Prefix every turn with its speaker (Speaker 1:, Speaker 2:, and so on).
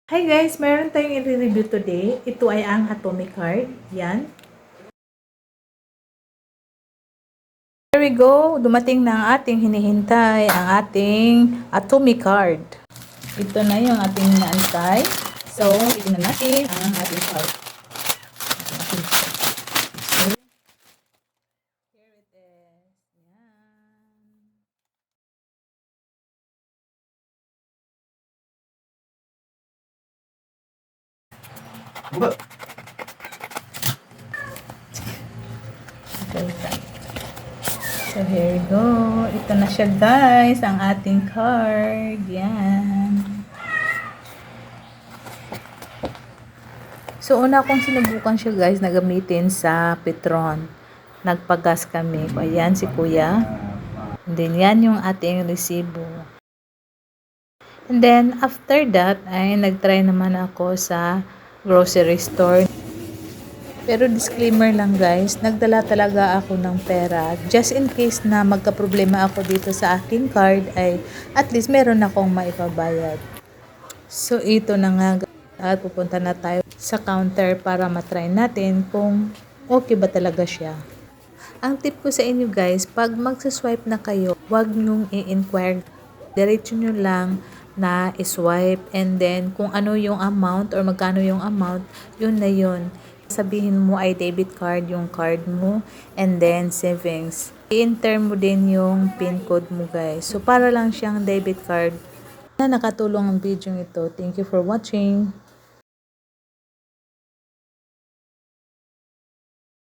Speaker 1: Hi guys, meron tayong i-review today. Ito ay ang Atomic Card. Yan. There we go. Dumating na ang ating hinihintay, ang ating Atomic Card. Ito na yung ating inaantay. So, tignan natin ang ating card. Here it is. Yan.
Speaker 2: Buka.
Speaker 1: So, here we go. Ito na siya guys, ang ating card. Yan. So, una kong sinubukan siya guys na gamitin sa Petron. Nagpagas kami. Ayan si kuya. And then, yan yung ating resibo. And then, after that, ay nagtry naman ako sa grocery store. Pero disclaimer lang guys, nagdala talaga ako ng pera. Just in case na magka-problema ako dito sa aking card, ay at least meron akong maipabayad. So, ito na nga guys. At pupunta na tayo sa counter para matry natin kung okay ba talaga siya. Ang tip ko sa inyo guys, pag magsaswipe na kayo, huwag nyong i-inquire. Diretso nyo lang na i-swipe and then kung ano yung amount or magkano yung amount, yun na yun. Sabihin mo ay debit card yung card mo and then savings. I-enter mo din yung PIN code mo guys. So para lang siyang debit card. Na nakatulong ang video ito. Thank you for watching.